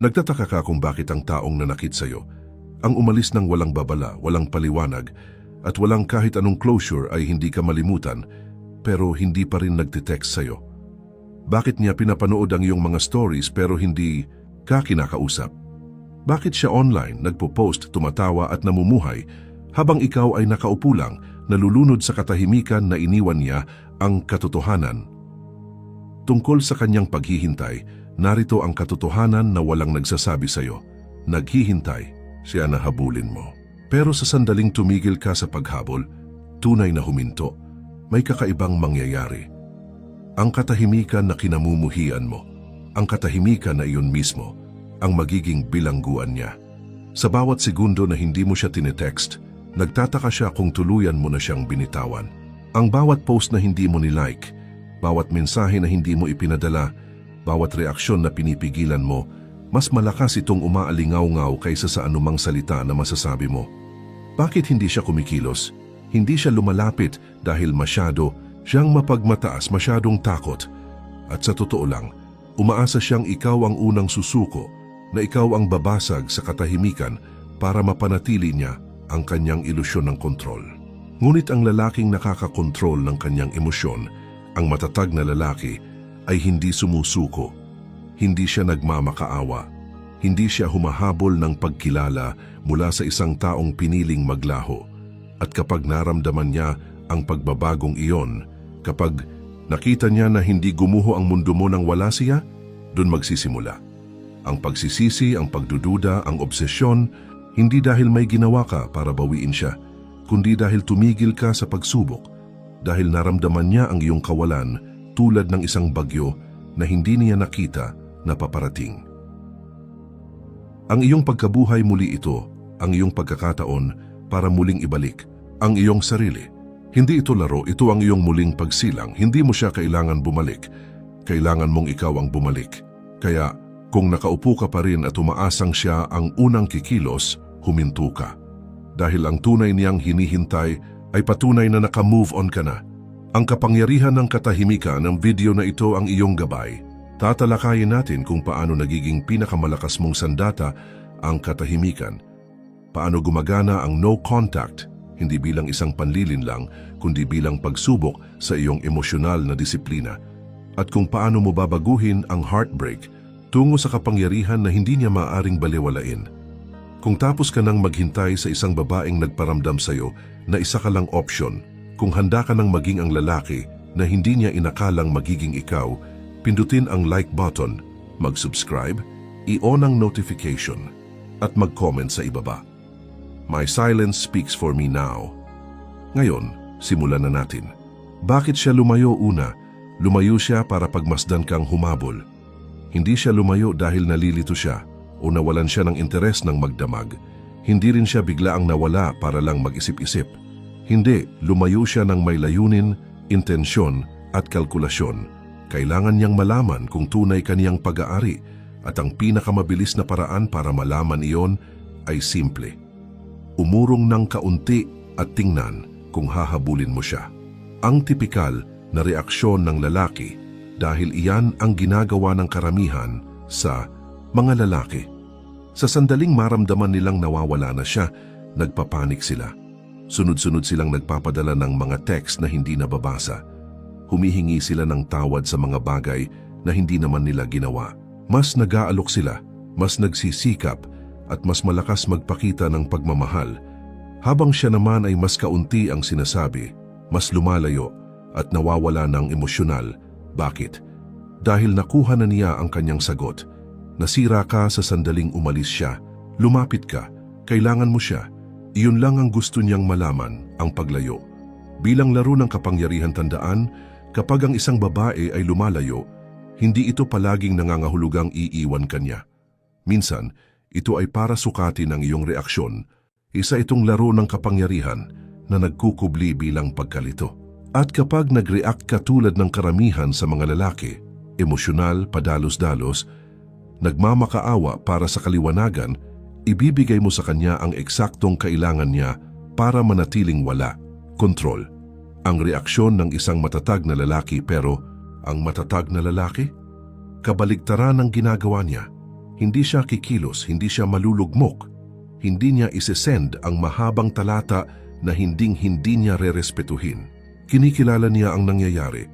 Nagtataka ka kung bakit ang taong nanakit sa'yo, ang umalis ng walang babala, walang paliwanag, at walang kahit anong closure ay hindi ka malimutan, pero hindi pa rin nagtitext sa'yo. Bakit niya pinapanood ang iyong mga stories pero hindi ka kinakausap? Bakit siya online, nagpo-post, tumatawa at namumuhay, habang ikaw ay nakaupo lang, nalulunod sa katahimikan na iniwan niya ang katotohanan? Tungkol sa kanyang paghihintay, narito ang katotohanan na walang nagsasabi sa'yo. Naghihintay, siya na habulin mo. Pero sa sandaling tumigil ka sa paghabol, tunay na huminto, may kakaibang mangyayari. Ang katahimikan na kinamumuhian mo, ang katahimikan na iyon mismo, ang magiging bilangguan niya. Sa bawat segundo na hindi mo siya tinetext, nagtataka siya kung tuluyan mo na siyang binitawan. Ang bawat post na hindi mo nilike, bawat mensahe na hindi mo ipinadala, bawat reaksyon na pinipigilan mo, mas malakas itong umaalingaw-ngaw kaysa sa anumang salita na masasabi mo. Bakit hindi siya kumikilos? Hindi siya lumalapit dahil masyado siyang mapagmataas, masyadong takot. At sa totoo lang, umaasa siyang ikaw ang unang susuko, na ikaw ang babasag sa katahimikan para mapanatili niya ang kanyang ilusyon ng kontrol. Ngunit ang lalaking nakakakontrol ng kanyang emosyon, ang matatag na lalaki, ay hindi sumusuko. Hindi siya nagmamakaawa. Hindi siya humahabol ng pagkilala mula sa isang taong piniling maglaho. At kapag naramdaman niya ang pagbabagong iyon, kapag nakita niya na hindi gumuho ang mundo mo nang wala siya, dun magsisimula. Ang pagsisisi, ang pagdududa, ang obsesyon, hindi dahil may ginawa ka para bawiin siya, kundi dahil tumigil ka sa pagsubok, dahil naramdaman niya ang iyong kawalan tulad ng isang bagyo na hindi niya nakita na paparating. Ang iyong pagkabuhay muli ito, ang iyong pagkakataon para muling ibalik ang iyong sarili. Hindi ito laro, ito ang iyong muling pagsilang. Hindi mo siya kailangan bumalik. Kailangan mong ikaw ang bumalik. Kaya kung nakaupo ka pa rin at umaasang siya ang unang kikilos, huminto ka. Dahil ang tunay niyang hinihintay ay patunay na naka-move on ka na. Ang kapangyarihan ng katahimikan ng video na ito ang iyong gabay. Tatalakayin natin kung paano nagiging pinakamalakas mong sandata ang katahimikan. Paano gumagana ang no contact, hindi bilang isang panlilin lang, kundi bilang pagsubok sa iyong emosyonal na disiplina. At kung paano mo babaguhin ang heartbreak tungo sa kapangyarihan na hindi niya maaaring balewalain. Kung tapos ka nang maghintay sa isang babaeng nagparamdam sa iyo na isa ka lang option, kung handa ka nang maging ang lalaki na hindi niya inakalang magiging ikaw, pindutin ang like button, mag-subscribe, i-on ang notification, at mag-comment sa ibaba. My silence speaks for me now. Ngayon, simulan na natin. Bakit siya lumayo una? Lumayo siya para pagmasdan kang humabol. Hindi siya lumayo dahil nalilito siya o nawalan siya ng interes ng magdamag. Hindi rin siya biglaang nawala para lang mag-isip-isip. Hindi, lumayo siya ng may layunin, intensyon at kalkulasyon. Kailangan niyang malaman kung tunay kaniyang pag-aari at ang pinakamabilis na paraan para malaman iyon ay simple. Umurong ng kaunti at tingnan kung hahabulin mo siya. Ang tipikal na reaksyon ng lalaki dahil iyan ang ginagawa ng karamihan sa mga lalaki. Sa sandaling maramdaman nilang nawawala na siya, nagpapanik sila. Sunod-sunod silang nagpapadala ng mga text na hindi nababasa. Humihingi sila ng tawad sa mga bagay na hindi naman nila ginawa. Mas nag-aalok sila, mas nagsisikap, at mas malakas magpakita ng pagmamahal. Habang siya naman ay mas kaunti ang sinasabi, mas lumalayo at nawawala ng emosyonal. Bakit? Dahil nakuha na niya ang kanyang sagot. Nasira ka sa sandaling umalis siya. Lumapit ka. Kailangan mo siya. Iyon lang ang gusto niyang malaman, ang paglayo. Bilang laro ng kapangyarihan, tandaan, kapag ang isang babae ay lumalayo, hindi ito palaging nangangahulugang iiwan kanya. Minsan, ito ay para sukatin ang iyong reaksyon. Isa itong laro ng kapangyarihan na nagkukubli bilang pagkalito. At kapag nag-react ka tulad ng karamihan sa mga lalaki, emosyonal, padalos-dalos, nagmamakaawa para sa kaliwanagan, ibibigay mo sa kanya ang eksaktong kailangan niya para manatiling wala, kontrol. Ang reaksyon ng isang matatag na lalaki, pero ang matatag na lalaki? Kabaligtaran ang ginagawa niya. Hindi siya kikilos, hindi siya malulugmok. Hindi niya isesend ang mahabang talata na hindi niya rerespetuhin. Kinikilala niya ang nangyayari.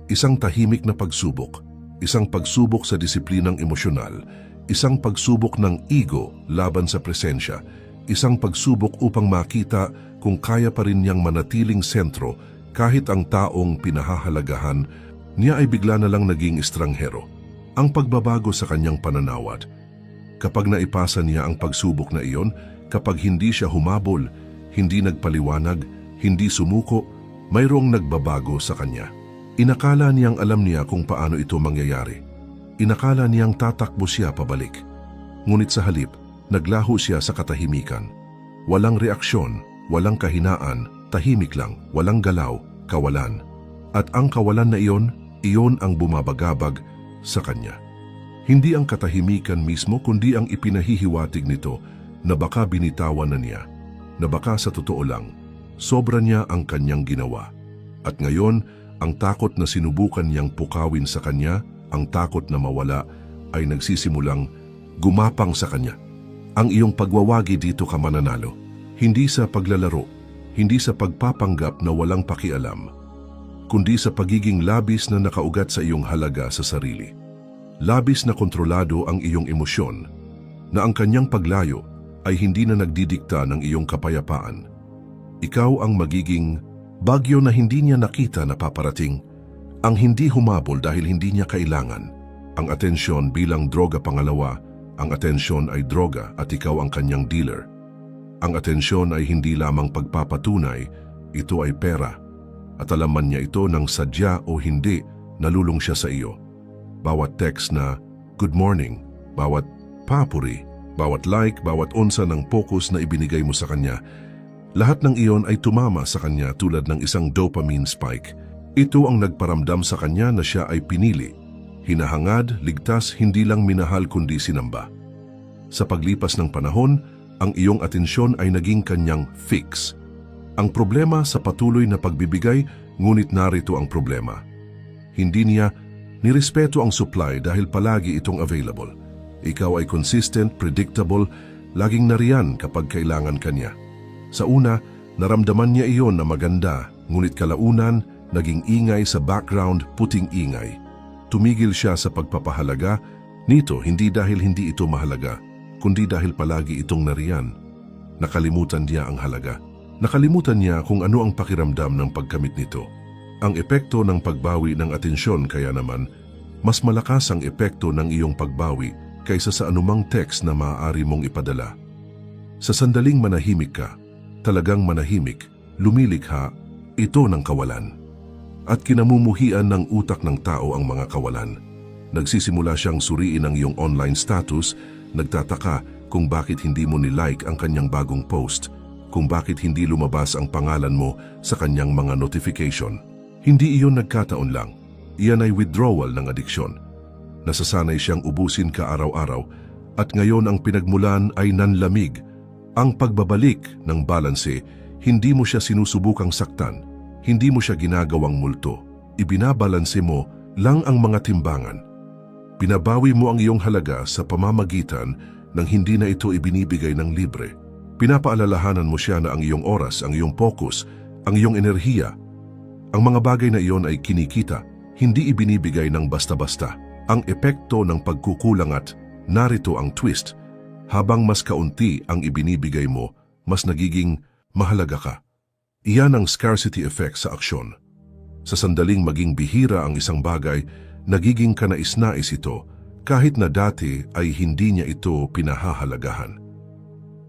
Isang tahimik na pagsubok, isang pagsubok sa disiplinang emosyonal, isang pagsubok ng ego laban sa presensya, isang pagsubok upang makita kung kaya pa rin niyang manatiling sentro kahit ang taong pinahahalagahan niya ay bigla na lang naging estranghero. Ang pagbabago sa kanyang pananawat. Kapag naipasa niya ang pagsubok na iyon, kapag hindi siya humabol, hindi nagpaliwanag, hindi sumuko, mayroong nagbabago sa kanya. Inakala niyang alam niya kung paano ito mangyayari. Inakala niyang tatakbo siya pabalik. Ngunit sa halip, naglaho siya sa katahimikan. Walang reaksyon, walang kahinaan, tahimik lang, walang galaw, kawalan. At ang kawalan na iyon ang bumabagabag sa kanya. Hindi ang katahimikan mismo kundi ang ipinahihiwatig nito na baka binitawan na niya, na baka sa totoo lang, sobra niya ang kanyang ginawa. At ngayon, ang takot na sinubukan niyang pukawin sa kanya, ang takot na mawala, ay nagsisimulang gumapang sa kanya. Ang iyong pagwawagi dito ka mananalo, hindi sa paglalaro, hindi sa pagpapanggap na walang pakialam, kundi sa pagiging labis na nakaugat sa iyong halaga sa sarili. Labis na kontrolado ang iyong emosyon, na ang kanyang paglayo ay hindi na nagdidikta ng iyong kapayapaan. Ikaw ang magiging bagyo na hindi niya nakita na paparating, ang hindi humabol dahil hindi niya kailangan. Ang atensyon bilang droga pangalawa, ang atensyon ay droga at ikaw ang kanyang dealer. Ang atensyon ay hindi lamang pagpapatunay, ito ay pera. At alam man niya ito ng sadya o hindi, nalulung siya sa iyo. Bawat text na good morning, bawat papuri, bawat like, bawat onsa ng focus na ibinigay mo sa kanya, lahat ng iyon ay tumama sa kanya tulad ng isang dopamine spike. Ito ang nagparamdam sa kanya na siya ay pinili, hinahangad, ligtas, hindi lang minahal kundi sinamba. Sa paglipas ng panahon, ang iyong atensyon ay naging kanyang fix. Ang problema sa patuloy na pagbibigay, ngunit narito ang problema. Hindi niya nirespeto ang supply dahil palagi itong available. Ikaw ay consistent, predictable, laging nariyan kapag kailangan ka niya. Sa una, naramdaman niya iyon na maganda, ngunit kalaunan, naging ingay sa background, puting ingay. Tumigil siya sa pagpapahalaga nito hindi dahil hindi ito mahalaga, kundi dahil palagi itong nariyan. Nakalimutan niya ang halaga. Nakalimutan niya kung ano ang pakiramdam ng pagkamit nito. Ang epekto ng pagbawi ng atensyon kaya naman, mas malakas ang epekto ng iyong pagbawi kaysa sa anumang text na maaari mong ipadala. Sa sandaling manahimik ka, talagang manahimik, lumilikha, ito ng kawalan. At kinamumuhian ng utak ng tao ang mga kawalan. Nagsisimula siyang suriin ang iyong online status, nagtataka kung bakit hindi mo nilike ang kanyang bagong post, kung bakit hindi lumabas ang pangalan mo sa kanyang mga notification. Hindi iyon nagkataon lang. Iyan ay withdrawal ng adiksyon. Nasasanay siyang ubusin ka araw-araw at ngayon ang pinagmulan ay nanlamig. Ang pagbabalik ng balanse, hindi mo siya sinusubukang saktan, hindi mo siya ginagawang multo. Ibinabalanse mo lang ang mga timbangan. Pinabawi mo ang iyong halaga sa pamamagitan ng hindi na ito ibinibigay ng libre. Pinapaalalahanan mo siya na ang iyong oras, ang iyong focus, ang iyong enerhiya, ang mga bagay na iyon ay kinikita, hindi ibinibigay ng basta-basta. Ang epekto ng pagkukulang at narito ang twist. Habang mas kaunti ang ibinibigay mo, mas nagiging mahalaga ka. Iyan ang scarcity effect sa aksyon. Sa sandaling maging bihira ang isang bagay, nagiging kanais-nais ito kahit na dati ay hindi niya ito pinahahalagahan.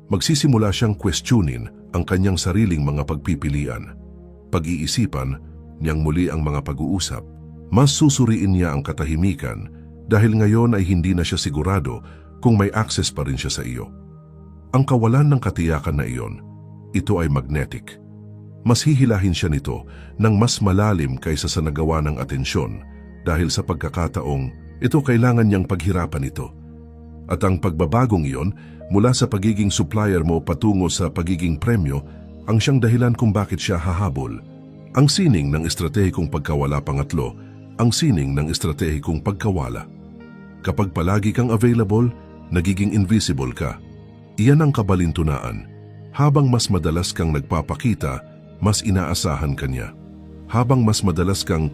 Magsisimula siyang questionin ang kanyang sariling mga pagpipilian. Pag-iisipan niyang muli ang mga pag-uusap. Mas susuriin niya ang katahimikan dahil ngayon ay hindi na siya sigurado kung may access pa rin siya sa iyo. Ang kawalan ng katiyakan na iyon, ito ay magnetic. Mas hihilahin siya nito ng mas malalim kaysa sa nagawa ng atensyon dahil sa pagkakataong ito kailangan niyang paghirapan ito. At ang pagbabagong iyon mula sa pagiging supplier mo patungo sa pagiging premyo ang siyang dahilan kung bakit siya hahabol. Ang sining ng estratehikong pagkawala pangatlo, ang sining ng estratehikong pagkawala. Kapag palagi kang available, nagiging invisible ka. Iyan ang kabalintunaan. Habang mas madalas kang nagpapakita, mas inaasahan ka niya. Habang mas madalas kang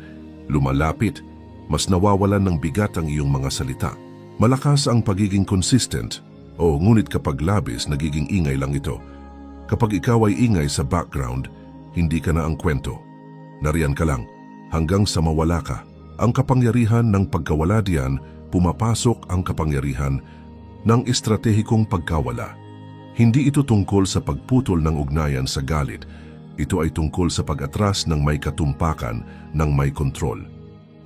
lumalapit, mas nawawalan ng bigat ang iyong mga salita. Malakas ang pagiging consistent, ngunit kapag labis, nagiging ingay lang ito. Kapag ikaw ay ingay sa background, hindi ka na ang kwento. Nariyan ka lang, hanggang sa mawala ka. Ang kapangyarihan ng pagkawala diyan, pumapasok ang kapangyarihan ng estratehikong pagkawala. Hindi ito tungkol sa pagputol ng ugnayan sa galit. Ito ay tungkol sa pag-atras ng may katumpakan, ng may kontrol.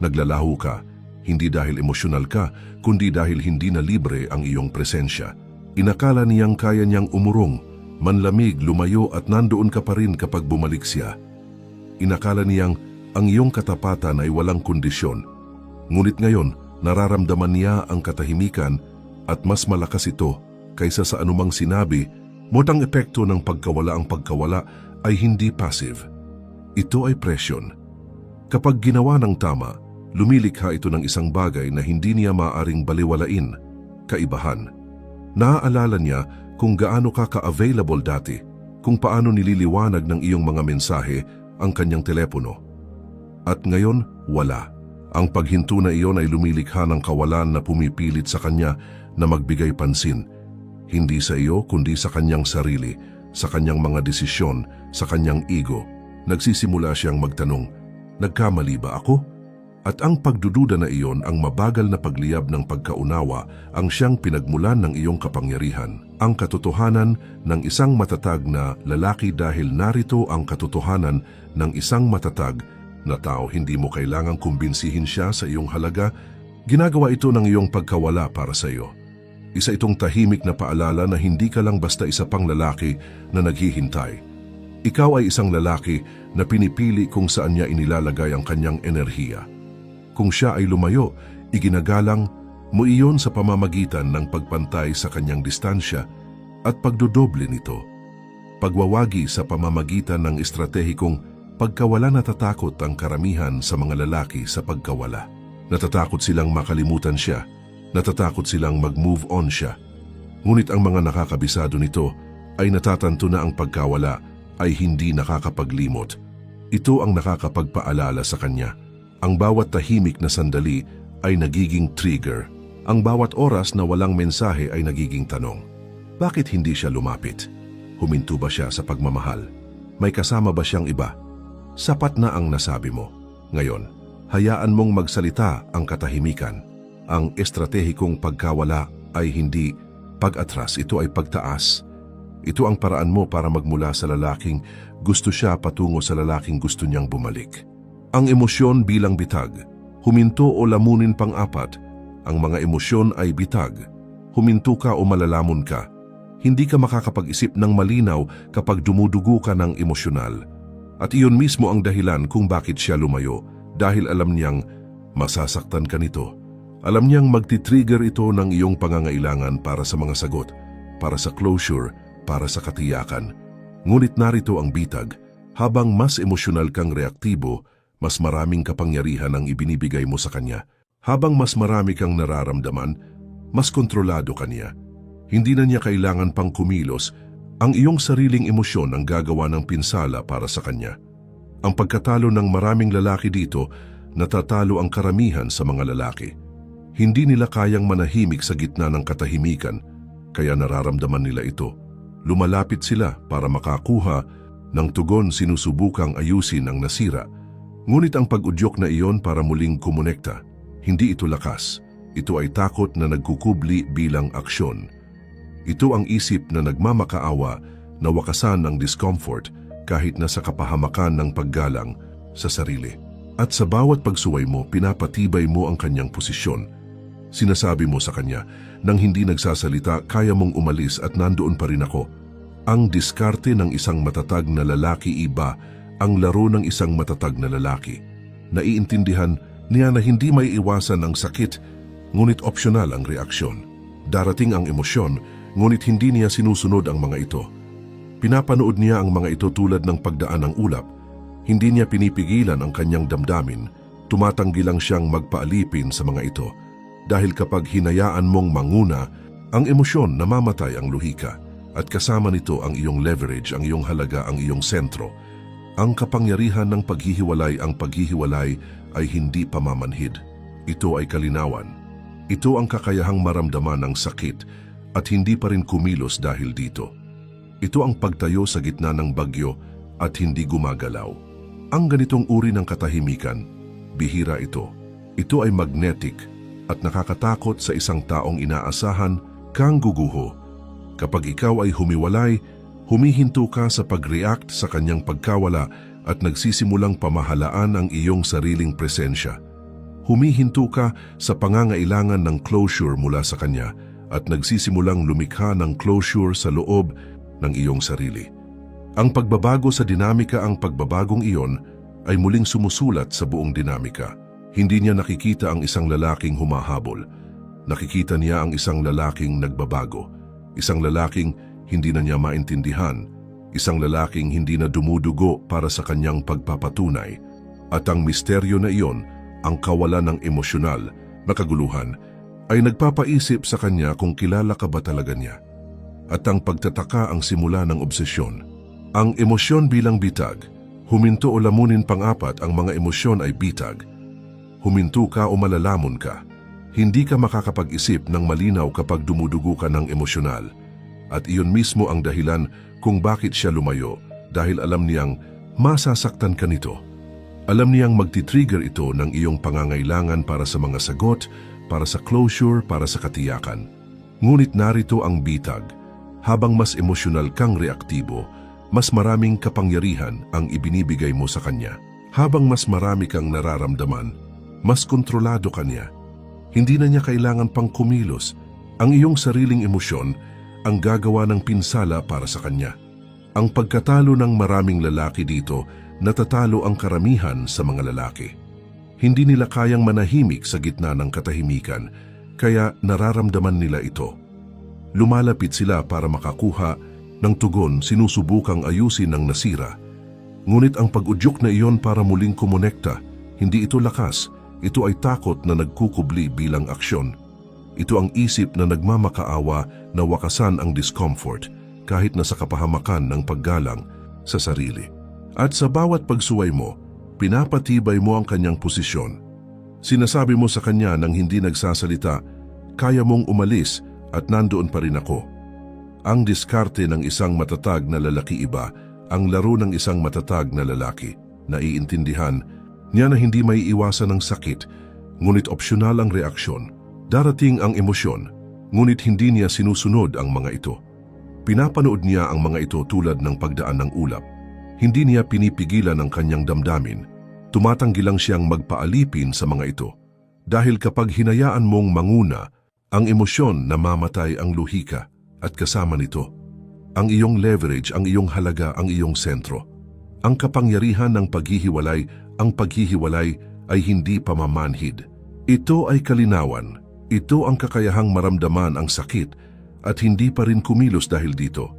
Naglalaho ka, hindi dahil emosyonal ka, kundi dahil hindi na libre ang iyong presensya. Inakala niyang kaya niyang umurong, manlamig, lumayo at nandoon ka pa rin kapag bumalik siya. Inakala niyang ang iyong katapatan ay walang kondisyon. Ngunit ngayon, nararamdaman niya ang katahimikan at mas malakas ito kaysa sa anumang sinabi. Motang epekto ng pagkawala. Ang pagkawala ay hindi passive. Ito ay presyon. Kapag ginawa ng tama, lumilikha ito ng isang bagay na hindi niya maaaring baliwalain, kaibahan. Naaalala niya kung gaano ka ka-available dati, kung paano nililiwanag ng iyong mga mensahe ang kanyang telepono. At ngayon, wala. Ang paghinto na iyon ay lumilikha ng kawalan na pumipilit sa kanya na magbigay pansin. Hindi sa iyo kundi sa kanyang sarili, sa kanyang mga desisyon, sa kanyang ego. Nagsisimula siyang magtanong, nagkamali ba ako? At ang pagdududa na iyon, ang mabagal na pagliyab ng pagkaunawa, ang siyang pinagmulan ng iyong kapangyarihan. Ang katotohanan ng isang matatag na lalaki dahil narito ang katotohanan ng isang matatag na tao. Hindi mo kailangang kumbinsihin siya sa iyong halaga. Ginagawa ito ng iyong pagkawala para sa iyo. Isa itong tahimik na paalala na hindi ka lang basta isa pang lalaki na naghihintay. Ikaw ay isang lalaki na pinipili kung saan niya inilalagay ang kanyang enerhiya. Kung siya ay lumayo, iginagalang mo iyon sa pamamagitan ng pagpantay sa kanyang distansya at pagdodoble nito. Pagwawagi sa pamamagitan ng estratehikong pagkawala. Natatakot ang karamihan sa mga lalaki sa pagkawala. Natatakot silang makalimutan siya. Natatakot silang mag-move on siya. Ngunit ang mga nakakabisado nito ay natatanto na ang pagkawala ay hindi nakakapaglimot. Ito ang nakakapagpaalala sa kanya. Ang bawat tahimik na sandali ay nagiging trigger. Ang bawat oras na walang mensahe ay nagiging tanong. Bakit hindi siya lumapit? Huminto ba siya sa pagmamahal? May kasama ba siyang iba? Sapat na ang nasabi mo. Ngayon, hayaan mong magsalita ang katahimikan. Ang estratehikong pagkawala ay hindi pag-atras, ito ay pagtaas. Ito ang paraan mo para magmula sa lalaking gusto siya patungo sa lalaking gusto niyang bumalik. Ang emosyon bilang bitag, huminto o lamunin pang-apat. Ang mga emosyon ay bitag. Huminto ka o malalamon ka. Hindi ka makakapag-isip ng malinaw kapag dumudugo ka ng emosyonal. At iyon mismo ang dahilan kung bakit siya lumayo, dahil alam niyang masasaktan ka nito. Alam niyang magti-trigger ito ng iyong pangangailangan para sa mga sagot, para sa closure, para sa katiyakan. Ngunit narito ang bitag, habang mas emosyonal kang reaktibo, mas maraming kapangyarihan ang ibinibigay mo sa kanya. Habang mas marami kang nararamdaman, mas kontrolado ka niya. Hindi na niya kailangan pang kumilos, ang iyong sariling emosyon ang gagawa ng pinsala para sa kanya. Ang pagkatalo ng maraming lalaki dito, natatalo ang karamihan sa mga lalaki. Hindi nila kayang manahimik sa gitna ng katahimikan, kaya nararamdaman nila ito. Lumalapit sila para makakuha ng tugon, sinusubukang ayusin ang nasira. Ngunit ang pag-udyok na iyon para muling kumonekta, hindi ito lakas. Ito ay takot na nagkukubli bilang aksyon. Ito ang isip na nagmamakaawa na wakasan ang discomfort kahit na sa kapahamakan ng paggalang sa sarili. At sa bawat pagsuway mo, pinapatibay mo ang kanyang posisyon. Sinasabi mo sa kanya, nang hindi nagsasalita, kaya mong umalis at nandoon pa rin ako. Ang diskarte ng isang matatag na lalaki iba, ang laro ng isang matatag na lalaki. Naiintindihan niya na hindi may iwasan ang sakit, ngunit opsyonal ang reaksyon. Darating ang emosyon, ngunit hindi niya sinusunod ang mga ito. Pinapanood niya ang mga ito tulad ng pagdaan ng ulap. Hindi niya pinipigilan ang kanyang damdamin, tumatanggi lang siyang magpaalipin sa mga ito. Dahil kapag hinayaan mong manguna, Ang emosyon namamatay ang luhika at kasama nito ang iyong leverage, ang iyong halaga, ang iyong sentro. Ang kapangyarihan ng paghihiwalay, ang paghihiwalay ay hindi pamamanhid. Ito ay kalinawan. Ito ang kakayahang maramdaman ang sakit at hindi pa rin kumilos dahil dito. Ito ang pagtayo sa gitna ng bagyo at hindi gumagalaw. Ang ganitong uri ng katahimikan, bihira ito. Ito ay magnetic at nakakatakot sa isang taong inaasahan kang guguho. Kapag ikaw ay humiwalay, humihinto ka sa pag-react sa kanyang pagkawala at nagsisimulang pamahalaan ang iyong sariling presensya. Humihinto ka sa pangangailangan ng closure mula sa kanya at nagsisimulang lumikha ng closure sa loob ng iyong sarili. Ang pagbabago sa dinamika, ang pagbabagong iyon ay muling sumusulat sa buong dinamika. Hindi niya nakikita ang isang lalaking humahabol. Nakikita niya ang isang lalaking nagbabago. Isang lalaking hindi na niya maintindihan. Isang lalaking hindi na dumudugo para sa kanyang pagpapatunay. At ang misteryo na iyon, ang kawalan ng emosyonal na kaguluhan, ay nagpapaisip sa kanya kung kilala ka ba talaga niya. At ang pagtataka ang simula ng obsesyon. Ang emosyon bilang bitag, huminto o lamunin. Pang-apat, ang mga emosyon ay bitag. Huminto ka o malalamon ka. Hindi ka makakapag-isip ng malinaw kapag dumudugo ka ng emosyonal. At iyon mismo ang dahilan kung bakit siya lumayo, dahil alam niyang masasaktan ka nito. Alam niyang magti-trigger ito ng iyong pangangailangan para sa mga sagot, para sa closure, para sa katiyakan. Ngunit narito ang bitag. Habang mas emosyonal kang reaktibo, mas maraming kapangyarihan ang ibinibigay mo sa kanya. Habang mas marami kang nararamdaman, mas kontrolado ka niya. Hindi na niya kailangan pang kumilos. Ang iyong sariling emosyon ang gagawa ng pinsala para sa kanya. Ang pagkatalo ng maraming lalaki dito, natatalo ang karamihan sa mga lalaki. Hindi nila kayang manahimik sa gitna ng katahimikan, kaya nararamdaman nila ito. Lumalapit sila para makakuha ng tugon, sinusubukang ayusin ang nasira. Ngunit ang pag-udyok na iyon para muling kumonekta, hindi ito lakas, ito ay takot na nagkukubli bilang aksyon. Ito ang isip na nagmamakaawa na wakasan ang discomfort kahit nasa kapahamakan ng paggalang sa sarili. At sa bawat pagsuway mo, pinapatibay mo ang kanyang posisyon. Sinasabi mo sa kanya nang hindi nagsasalita, kaya mong umalis at nandoon pa rin ako. Ang diskarte ng isang matatag na lalaki iba, ang laro ng isang matatag na lalaki. Naiintindihan niya na hindi may iwasan ng sakit, ngunit opsyonal ang reaksyon. Darating ang emosyon, ngunit hindi niya sinusunod ang mga ito. Pinapanood niya ang mga ito tulad ng pagdaan ng ulap. Hindi niya pinipigilan ang kanyang damdamin. Tumatanggi lang siyang magpaalipin sa mga ito. Dahil kapag hinayaan mong manguna, ang emosyon namamatay ang luhika at kasama nito. Ang iyong leverage, ang iyong halaga, ang iyong sentro. Ang kapangyarihan ng paghihiwalay, ang paghihiwalay ay hindi pamamanhid. Ito ay kalinawan. Ito ang kakayahang maramdaman ang sakit at hindi pa rin kumilos dahil dito.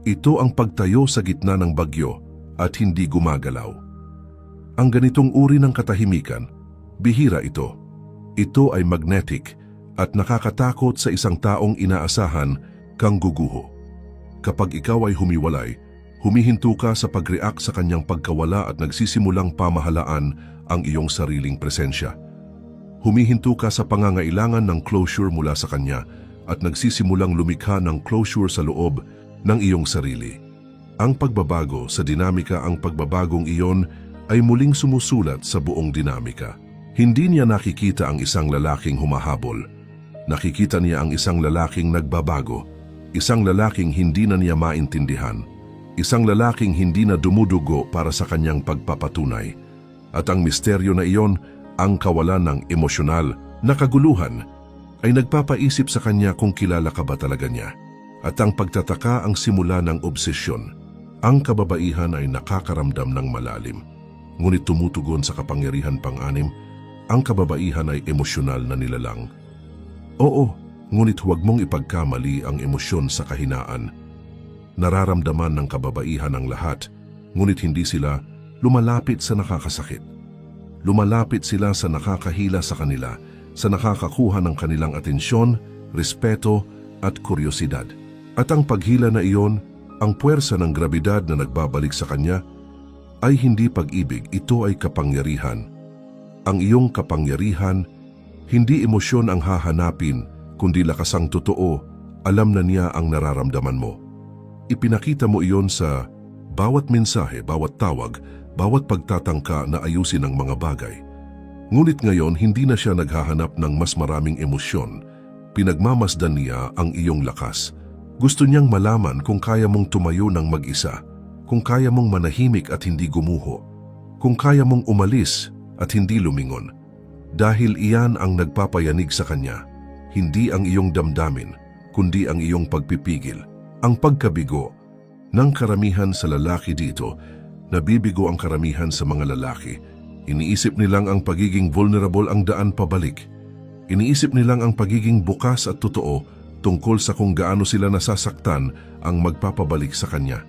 Ito ang pagtayo sa gitna ng bagyo at hindi gumagalaw. Ang ganitong uri ng katahimikan, bihira ito. Ito ay magnetic at nakakatakot sa isang taong inaasahan kang guguho. Kapag ikaw ay humiwalay, humihinto ka sa pag-react sa kanyang pagkawala at nagsisimulang pamahalaan ang iyong sariling presensya. Humihinto ka sa pangangailangan ng closure mula sa kanya at nagsisimulang lumikha ng closure sa loob ng iyong sarili. Ang pagbabago sa dinamika, ang pagbabagong iyon ay muling sumusulat sa buong dinamika. Hindi niya nakikita ang isang lalaking humahabol. Nakikita niya ang isang lalaking nagbabago. Isang lalaking hindi na niya maintindihan. Isang lalaking hindi na dumudugo para sa kanyang pagpapatunay. At ang misteryo na iyon, ang kawalan ng emosyonal na kaguluhan, ay nagpapaisip sa kanya kung kilala ka ba talaga niya. At ang pagtataka ang simula ng obsesyon. Ang kababaihan ay nakakaramdam ng malalim. Ngunit tumutugon sa kapangyarihan pang-anim, ang kababaihan ay emosyonal na nilalang. Oo, ngunit huwag mong ipagkamali ang emosyon sa kahinaan. Nararamdaman ng kababaihan ang lahat, ngunit hindi sila lumalapit sa nakakasakit. Lumalapit sila sa nakakahila sa kanila, sa nakakakuha ng kanilang atensyon, respeto, at kuryosidad. At ang paghila na iyon, ang puwersa ng grabidad na nagbabalik sa kanya, ay hindi pag-ibig, ito ay kapangyarihan. Ang iyong kapangyarihan, hindi emosyon ang hahanapin, kundi lakasang totoo, alam na niya ang nararamdaman mo. Ipinakita mo iyon sa bawat mensahe, bawat tawag, bawat pagtatangka na ayusin ang mga bagay. Ngunit ngayon, hindi na siya naghahanap ng mas maraming emosyon. Pinagmamasdan niya ang iyong lakas. Gusto niyang malaman kung kaya mong tumayo ng mag-isa, kung kaya mong manahimik at hindi gumuho, kung kaya mong umalis at hindi lumingon. Dahil iyan ang nagpapayanig sa kanya, hindi ang iyong damdamin, kundi ang iyong pagpipigil. Ang pagkabigo ng karamihan sa lalaki dito, nabibigo ang karamihan sa mga lalaki. Iniisip nilang ang pagiging vulnerable ang daan pabalik. Iniisip nilang ang pagiging bukas at totoo tungkol sa kung gaano sila nasasaktan ang magpapabalik sa kanya.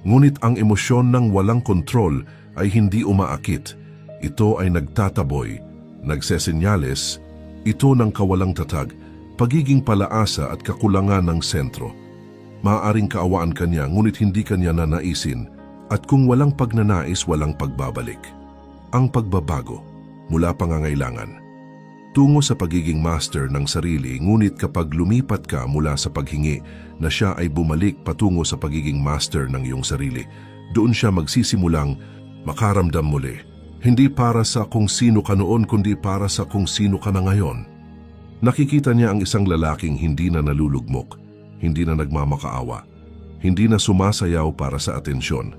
Ngunit ang emosyon ng walang kontrol ay hindi umaakit. Ito ay nagtataboy, nagsesenyales, ito ng kawalang tatag, pagiging palaasa at kakulangan ng sentro. Maaaring kaawaan kanya ngunit hindi kanya nanaisin, at kung walang pagnanais, walang pagbabalik. Ang pagbabago mula pangangailangan tungo sa pagiging master ng sarili, ngunit kapag lumipat ka mula sa paghingi na siya ay bumalik patungo sa pagiging master ng iyong sarili, doon siya magsisimulang makaramdam muli. Hindi para sa kung sino ka noon, kundi para sa kung sino ka na ngayon. Nakikita niya ang isang lalaking hindi na nalulugmok, hindi na nagmamakaawa, hindi na sumasayaw para sa atensyon.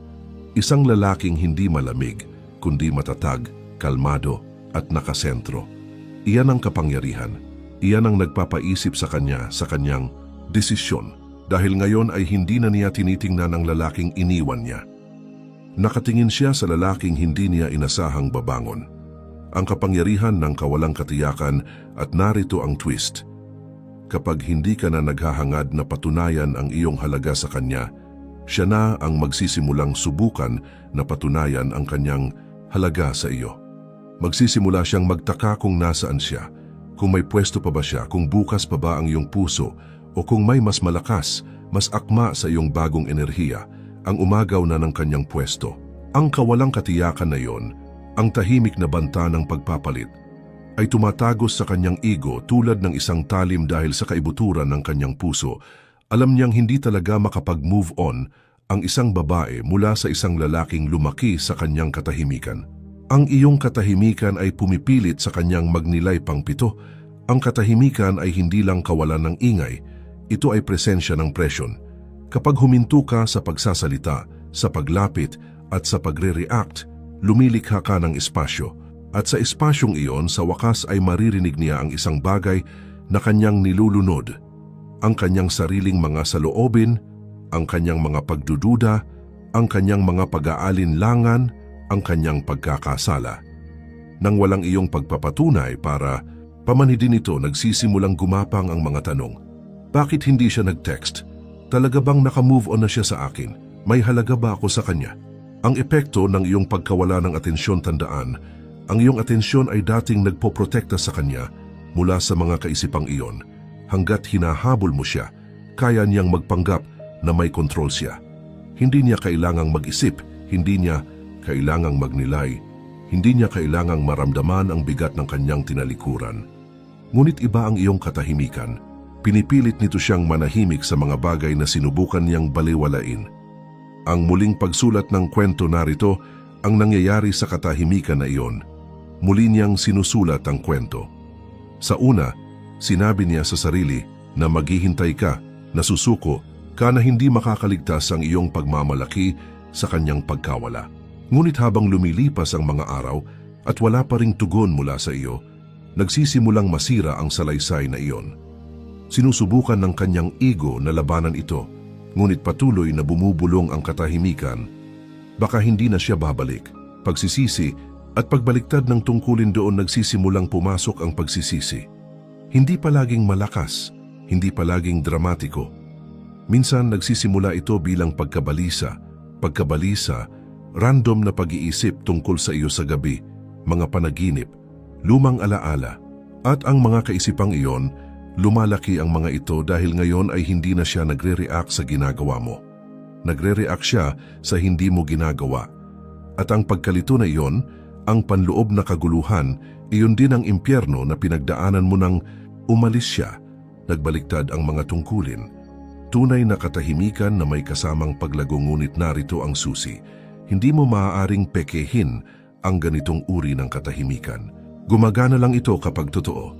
Isang lalaking hindi malamig, kundi matatag, kalmado at nakasentro. Iyan ang kapangyarihan. Iyan ang nagpapaisip sa kanya sa kanyang desisyon, dahil ngayon ay hindi na niya tinitingnan ang lalaking iniwan niya. Nakatingin siya sa lalaking hindi niya inasahang babangon. Ang kapangyarihan ng kawalang katiyakan, at narito ang twist. Kapag hindi ka na naghahangad na patunayan ang iyong halaga sa kanya, siya na ang magsisimulang subukan na patunayan ang kanyang halaga sa iyo. Magsisimula siyang magtaka kung nasaan siya, kung may pwesto pa ba siya, kung bukas pa ba ang iyong puso, o kung may mas malakas, mas akma sa iyong bagong enerhiya, ang umagaw na ng kanyang pwesto. Ang kawalang katiyakan na iyon, ang tahimik na banta ng pagpapalit, ay tumatagos sa kanyang ego tulad ng isang talim dahil sa kaibuturan ng kanyang puso. Alam niyang hindi talaga makapag-move on ang isang babae mula sa isang lalaking lumaki sa kanyang katahimikan. Ang iyong katahimikan ay pumipilit sa kanyang magnilay pang 7. Ang katahimikan ay hindi lang kawalan ng ingay, ito ay presensya ng presyon. Kapag huminto ka sa pagsasalita, sa paglapit at sa pagre-react, lumilikha ka ng espasyo. At sa espasyong iyon, sa wakas ay maririnig niya ang isang bagay na kanyang nilulunod. Ang kanyang sariling mga saloobin, ang kanyang mga pagdududa, ang kanyang mga pag-aalinlangan, ang kanyang pagkakasala. Nang walang iyong pagpapatunay para pamanhidin ito, nagsisimulang gumapang ang mga tanong. Bakit hindi siya nag-text? Talaga bang naka-move on na siya sa akin? May halaga ba ako sa kanya? Ang epekto ng iyong pagkawala ng atensyon, tandaan, ang iyong atensyon ay dating nagpoprotekta sa kanya mula sa mga kaisipang iyon. Hanggat hinahabol mo siya, kaya niyang magpanggap na may kontrol siya. Hindi niya kailangang mag-isip, hindi niya kailangang magnilay, hindi niya kailangang maramdaman ang bigat ng kanyang tinalikuran. Ngunit iba ang iyong katahimikan. Pinipilit nito siyang manahimik sa mga bagay na sinubukan niyang baliwalain. Ang muling pagsulat ng kwento narito ang nangyayari sa katahimikan na iyon. Muli niyang sinusulat ang kwento. Sa una, sinabi niya sa sarili na maghihintay ka, na susuko ka na hindi makakaligtas ang iyong pagmamalaki sa kanyang pagkawala. Ngunit habang lumilipas ang mga araw at wala pa ring tugon mula sa iyo, nagsisimulang masira ang salaysay na iyon. Sinusubukan ng kanyang ego na labanan ito, ngunit patuloy na bumubulong ang katahimikan. Baka hindi na siya babalik. Pagsisisi at pagbaliktad ng tungkulin doon, nagsisimulang pumasok ang pagsisisi. Hindi palaging malakas, hindi palaging dramatiko. Minsan nagsisimula ito bilang pagkabalisa, random na pag-iisip tungkol sa iyo sa gabi, mga panaginip, lumang alaala, at ang mga kaisipang iyon Lumalaki ang mga ito dahil ngayon ay hindi na siya nagre-react sa ginagawa mo. Nagre-react siya sa hindi mo ginagawa. At ang pagkalito na iyon, ang panloob na kaguluhan, iyon din ang impyerno na pinagdaanan mo nang umalis siya. Nagbaliktad ang mga tungkulin. Tunay na katahimikan na may kasamang paglago, ngunit narito ang susi. Hindi mo maaaring pekehin ang ganitong uri ng katahimikan. Gumagana lang ito kapag totoo.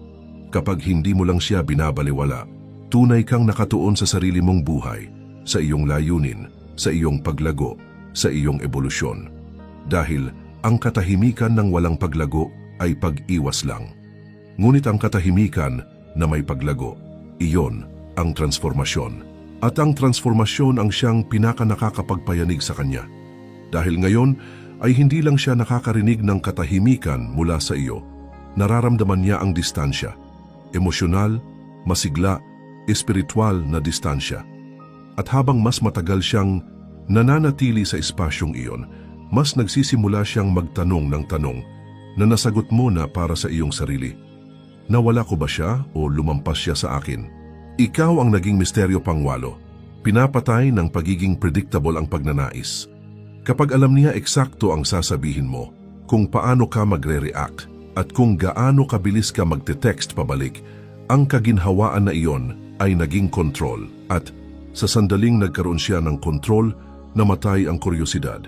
Kapag hindi mo lang siya binabaliwala, tunay kang nakatuon sa sarili mong buhay, sa iyong layunin, sa iyong paglago, sa iyong ebolusyon. Dahil ang katahimikan ng walang paglago ay pag-iwas lang. Ngunit ang katahimikan na may paglago, iyon ang transformasyon. At ang transformasyon ang siyang pinakanakakapagpayanig sa kanya. Dahil ngayon ay hindi lang siya nakakarinig ng katahimikan mula sa iyo. Nararamdaman niya ang distansya. Emosyonal, masigla, espiritual na distansya. At habang mas matagal siyang nananatili sa espasyong iyon, mas nagsisimula siyang magtanong ng tanong na nasagot mo na para sa iyong sarili. Nawala ko ba siya o lumampas siya sa akin? Ikaw ang naging misteryo pangwalo. Pinapatay ng pagiging predictable ang pagnanais. Kapag alam niya eksakto ang sasabihin mo, kung paano ka magre-react at kung gaano kabilis ka magte-text pabalik, ang kaginhawaan na iyon ay naging kontrol at sa sandaling nagkaroon siya ng kontrol, namatay ang kuryosidad.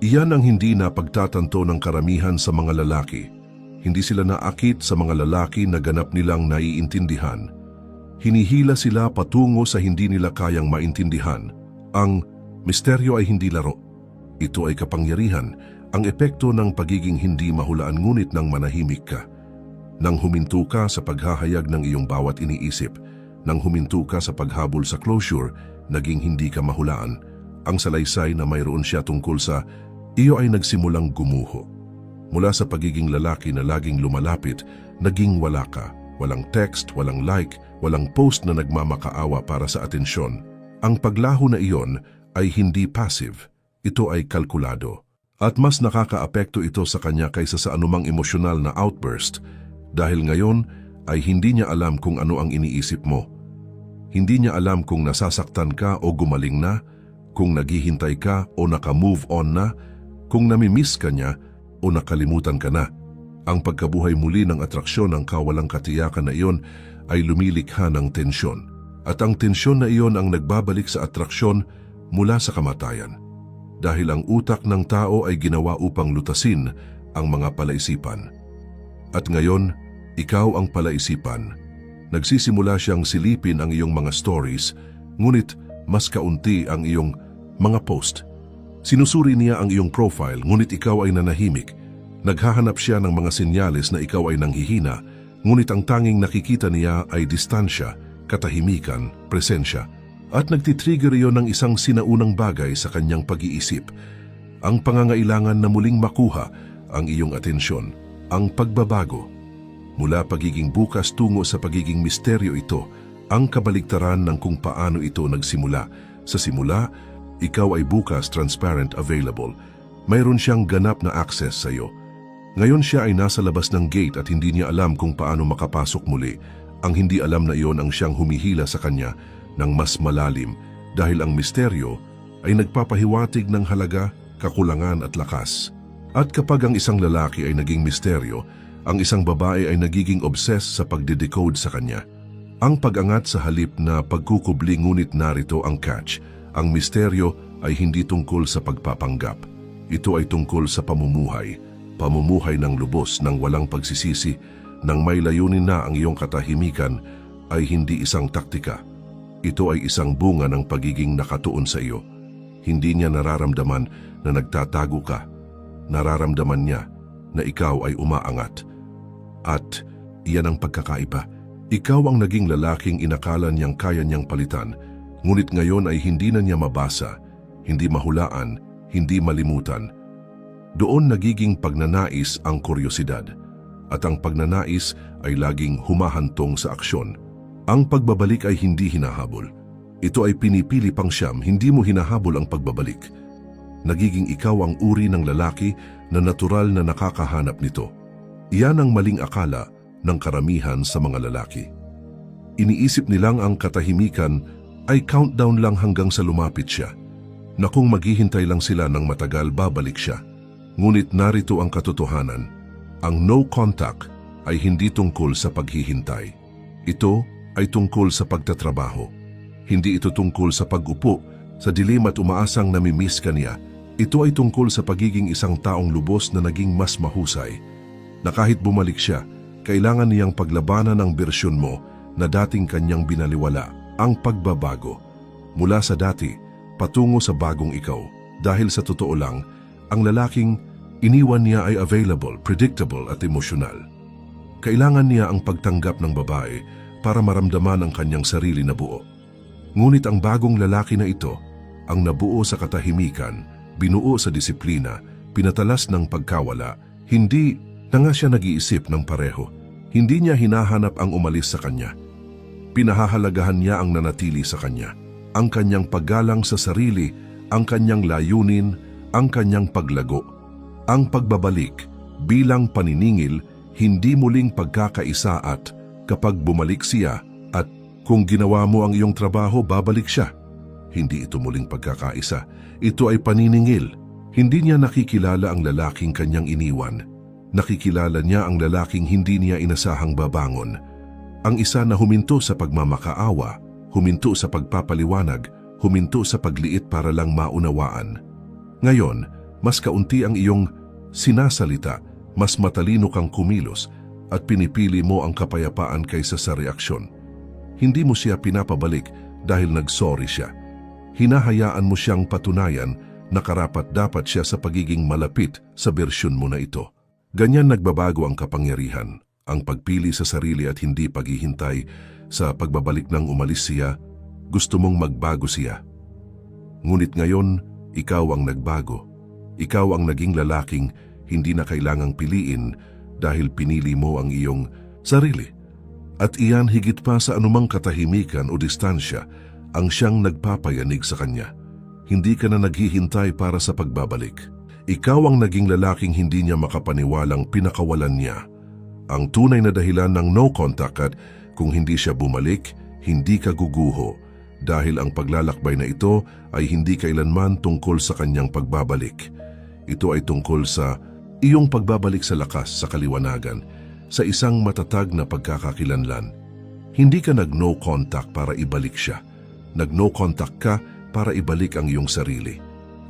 Iyan ang hindi na pagtatanto ng karamihan sa mga lalaki. Hindi sila naakit sa mga lalaki na ganap nilang naiintindihan. Hinihila sila patungo sa hindi nila kayang maintindihan. Ang misteryo ay hindi laro. Ito ay kapangyarihan, ang epekto ng pagiging hindi mahulaan ngunit nang manahimik ka. Nang huminto ka sa paghahayag ng iyong bawat iniisip, nang huminto ka sa paghabol sa closure, naging hindi ka mahulaan. Ang salaysay na mayroon siya tungkol sa iyo ay nagsimulang gumuho. Mula sa pagiging lalaki na laging lumalapit, naging wala ka. Walang text, walang like, walang post na nagmamakaawa para sa atensyon. Ang paglaho na iyon ay hindi passive. Ito ay kalkulado. At mas nakakaapekto ito sa kanya kaysa sa anumang emosyonal na outburst dahil ngayon ay hindi niya alam kung ano ang iniisip mo. Hindi niya alam kung nasasaktan ka o gumaling na, kung naghihintay ka o naka-move on na, kung namimiss ka niya o nakalimutan ka na. Ang pagkabuhay muli ng atraksyon ng kawalang katiyakan na iyon ay lumilikha ng tensyon. At ang tensyon na iyon ang nagbabalik sa atraksyon mula sa kamatayan. Dahil ang utak ng tao ay ginawa upang lutasin ang mga palaisipan. At ngayon, ikaw ang palaisipan. Nagsisimula siyang silipin ang iyong mga stories, ngunit mas kaunti ang iyong mga post. Sinusuri niya ang iyong profile, ngunit ikaw ay nanahimik. Naghahanap siya ng mga senyales na ikaw ay nanghihina, ngunit ang tanging nakikita niya ay distansya, katahimikan, presensya. At nagtitrigger iyon ng isang sinaunang bagay sa kanyang pag-iisip. Ang pangangailangan na muling makuha ang iyong atensyon, ang pagbabago. Mula pagiging bukas tungo sa pagiging misteryo ito, ang kabaligtaran ng kung paano ito nagsimula. Sa simula, ikaw ay bukas, transparent, available. Mayroon siyang ganap na access sa iyo. Ngayon siya ay nasa labas ng gate at hindi niya alam kung paano makapasok muli. Ang hindi alam na iyon ang siyang humihila sa kanya ng mas malalim dahil ang misteryo ay nagpapahiwatig ng halaga, kakulangan at lakas. At kapag ang isang lalaki ay naging misteryo, ang isang babae ay nagiging obsessed sa pagde-decode sa kanya. Ang pag-angat sa halip na pagkukubli, ngunit narito ang catch. Ang misteryo ay hindi tungkol sa pagpapanggap. Ito ay tungkol sa pamumuhay. Pamumuhay ng lubos, ng walang pagsisisi, nang may layunin na ang iyong katahimikan ay hindi isang taktika. Ito ay isang bunga ng pagiging nakatuon sa iyo. Hindi niya nararamdaman na nagtatago ka. Nararamdaman niya na ikaw ay umaangat. At iyan ang pagkakaiba. Ikaw ang naging lalaking inakala niyang kaya niyang palitan, ngunit ngayon ay hindi na niya mabasa, hindi mahulaan, hindi malimutan. Doon nagiging pagnanais ang kuryosidad, at ang pagnanais ay laging humahantong sa aksyon. Ang pagbabalik ay hindi hinahabol. Ito ay pinipili pang siyam, hindi mo hinahabol ang pagbabalik. Nagiging ikaw ang uri ng lalaki na natural na nakakahanap nito. Iyan ang maling akala ng karamihan sa mga lalaki. Iniisip nilang ang katahimikan ay countdown lang hanggang sa lumapit siya, na kung maghihintay lang sila ng matagal babalik siya. Ngunit narito ang katotohanan, ang no contact ay hindi tungkol sa paghihintay. Ito ay tungkol sa pagtatrabaho. Hindi ito tungkol sa pag-upo sa dilim at umaasang namimiss ka niya. Ito ay tungkol sa pagiging isang taong lubos na naging mas mahusay, na kahit bumalik siya, kailangan niyang paglabanan ang bersyon mo na dating kanyang binaliwala, ang pagbabago. Mula sa dati, patungo sa bagong ikaw. Dahil sa totoo lang, ang lalaking iniwan niya ay available, predictable at emosyonal. Kailangan niya ang pagtanggap ng babae para maramdaman ang kanyang sarili na buo. Ngunit ang bagong lalaki na ito, ang nabuo sa katahimikan, binuo sa disiplina, pinatalas ng pagkawala, hindi na nga siya nag-iisip ng pareho. Hindi niya hinahanap ang umalis sa kanya. Pinahahalagahan niya ang nanatili sa kanya, ang kanyang paggalang sa sarili, ang kanyang layunin, ang kanyang paglago, ang pagbabalik bilang paniningil, hindi muling pagkakaisa at kapag bumalik siya at kung ginawa mo ang iyong trabaho, babalik siya. Hindi ito muling pagkakaisa, ito ay paniningil. Hindi niya nakikilala ang lalaking kanyang iniwan. Nakikilala niya ang lalaking hindi niya inasahang babangon. Ang isa na huminto sa pagmamakaawa, huminto sa pagpapaliwanag, huminto sa pagliit para lang maunawaan. Ngayon, mas kaunti ang iyong sinasalita, mas matalino kang kumilos at pinipili mo ang kapayapaan kaysa sa reaksyon. Hindi mo siya pinapabalik dahil nag-sorry siya. Hinahayaan mo siyang patunayan na karapat-dapat siya sa pagiging malapit sa bersyon mo na ito. Ganyan nagbabago ang kapangyarihan, ang pagpili sa sarili at hindi paghihintay sa pagbabalik ng umalis siya. Gusto mong magbago siya. Ngunit ngayon, ikaw ang nagbago. Ikaw ang naging lalaking hindi na kailangang piliin dahil pinili mo ang iyong sarili. At iyan higit pa sa anumang katahimikan o distansya ang siyang nagpapayanig sa kanya. Hindi ka na naghihintay para sa pagbabalik. Ikaw ang naging lalaking hindi niya makapaniwalang pinakawalan niya. Ang tunay na dahilan ng no contact at kung hindi siya bumalik, hindi ka guguho dahil ang paglalakbay na ito ay hindi kailanman tungkol sa kanyang pagbabalik. Ito ay tungkol sa iyong pagbabalik sa lakas, sa kaliwanagan, sa isang matatag na pagkakakilanlan. Hindi ka nag-no contact para ibalik siya. Nag-no contact ka para ibalik ang iyong sarili.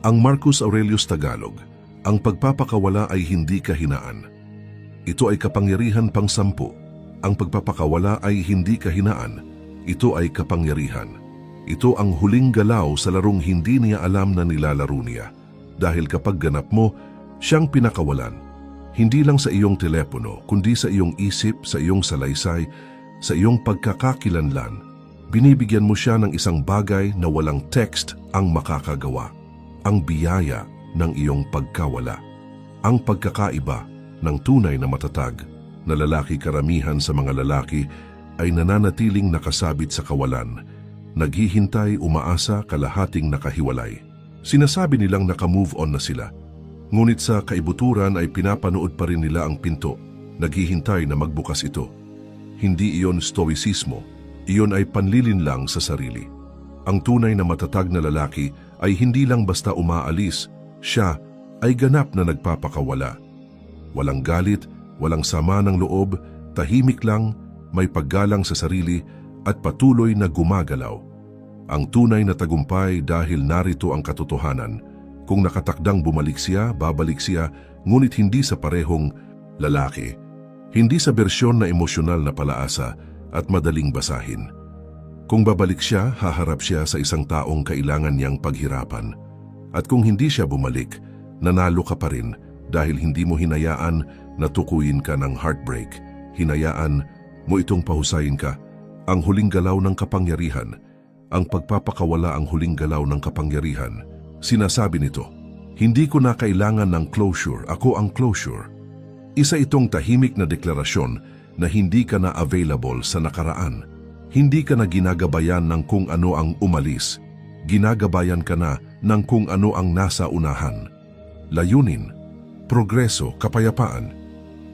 Ang Marcus Aurelius Tagalog, ang pagpapakawala ay hindi kahinaan. Ito ay kapangyarihan pang-10. Ang pagpapakawala ay hindi kahinaan. Ito ay kapangyarihan. Ito ang huling galaw sa larong hindi niya alam na nilalaro niya. Dahil kapag ganap mo, siyang pinakawalan. Hindi lang sa iyong telepono, kundi sa iyong isip, sa iyong salaysay, sa iyong pagkakakilanlan. Binibigyan mo siya ng isang bagay na walang text ang makakagawa. Ang biyaya ng iyong pagkawala. Ang pagkakaiba ng tunay na matatag na lalaki. Karamihan sa mga lalaki ay nananatiling nakasabit sa kawalan, naghihintay, umaasa, kalahating nakahiwalay. Sinasabi nilang naka-move on na sila. Ngunit sa kaibuturan ay pinapanood pa rin nila ang pinto, naghihintay na magbukas ito. Hindi iyon stoicismo, iyon ay panlilinlang sa sarili. Ang tunay na matatag na lalaki ay hindi lang basta umaalis, siya ay ganap na nagpapakawala. Walang galit, walang sama ng loob, tahimik lang, may paggalang sa sarili at patuloy na gumagalaw. Ang tunay na tagumpay dahil narito ang katotohanan. Kung nakatakdang bumalik siya, babalik siya, ngunit hindi sa parehong lalaki. Hindi sa bersyon na emosyonal na palaasa at madaling basahin. Kung babalik siya, haharap siya sa isang taong kailangan niyang paghirapan. At kung hindi siya bumalik, nanalo ka pa rin dahil hindi mo hinayaan na tukuyin ka ng heartbreak. Hinayaan mo itong pahusayin ka. Ang huling galaw ng kapangyarihan, ang pagpapakawala ang huling galaw ng kapangyarihan. Sinasabi nito, hindi ko na kailangan ng closure, ako ang closure. Isa itong tahimik na deklarasyon na hindi ka na available sa nakaraan. Hindi ka na ginagabayan ng kung ano ang umalis. Ginagabayan ka na ng kung ano ang nasa unahan. Layunin, progreso, kapayapaan.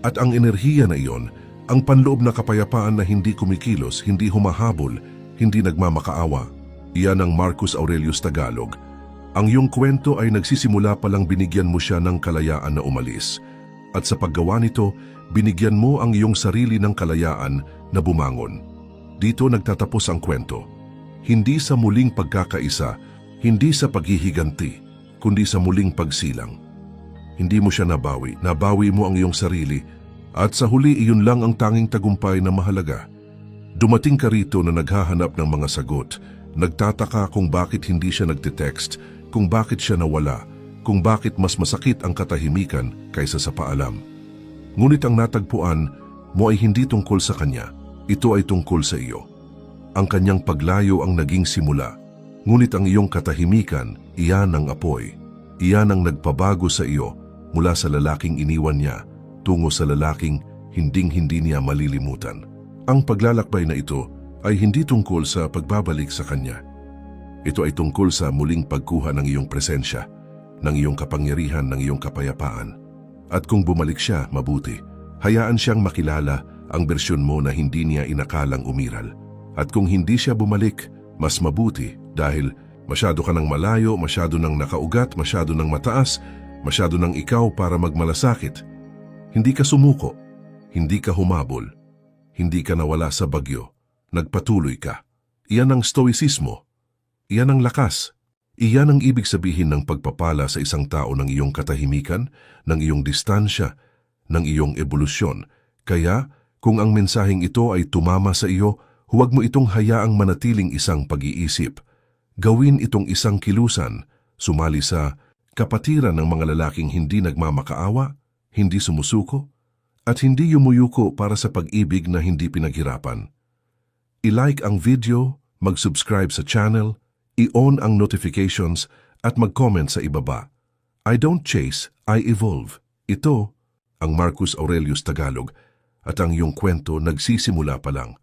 At ang enerhiya na iyon Ang panloob na kapayapaan na hindi kumikilos, hindi humahabol, hindi nagmamakaawa. Iyan ang Marcus Aurelius Tagalog. Ang iyong kwento ay nagsisimula palang binigyan mo siya ng kalayaan na umalis. At sa paggawa nito, binigyan mo ang iyong sarili ng kalayaan na bumangon. Dito nagtatapos ang kwento. Hindi sa muling pagkakaisa, hindi sa paghihiganti, kundi sa muling pagsilang. Hindi mo siya nabawi mo ang iyong sarili, at sa huli iyon lang ang tanging tagumpay na mahalaga. Dumating ka rito na naghahanap ng mga sagot, nagtataka kung bakit hindi siya nagte-text, kung bakit siya nawala, kung bakit mas masakit ang katahimikan kaysa sa paalam. Ngunit ang natagpuan mo ay hindi tungkol sa kanya, ito ay tungkol sa iyo. Ang kanyang paglayo ang naging simula, ngunit ang iyong katahimikan, iyan ang apoy. Iyan ang nagpabago sa iyo mula sa lalaking iniwan niya tungo sa lalaking hinding-hindi niya malilimutan. Ang paglalakbay na ito ay hindi tungkol sa pagbabalik sa kanya. Ito ay tungkol sa muling pagkuha ng iyong presensya, ng iyong kapangyarihan, ng iyong kapayapaan. At kung bumalik siya, mabuti. Hayaan siyang makilala ang bersyon mo na hindi niya inakalang umiral. At kung hindi siya bumalik, mas mabuti dahil masyado ka nang malayo, masyado nang nakaugat, masyado nang mataas, masyado nang ikaw para magmalasakit. Hindi ka sumuko, hindi ka humabol, hindi ka nawala sa bagyo, nagpatuloy ka. Iyan ang stoicismo, iyan ang lakas, iyan ang ibig sabihin ng pagpapala sa isang tao ng iyong katahimikan, ng iyong distansya, ng iyong ebolusyon. Kaya, kung ang mensaheng ito ay tumama sa iyo, huwag mo itong hayaang manatiling isang pag-iisip. Gawin itong isang kilusan, sumali sa kapatiran ng mga lalaking hindi nagmamakaawa, hindi sumusuko, at hindi yumuyuko para sa pag-ibig na hindi pinaghirapan. I-like ang video, mag-subscribe sa channel, i-on ang notifications, at mag-comment sa ibaba. I don't chase, I evolve. Ito ang Marcus Aurelius Tagalog, at ang iyong kwento nagsisimula pa lang.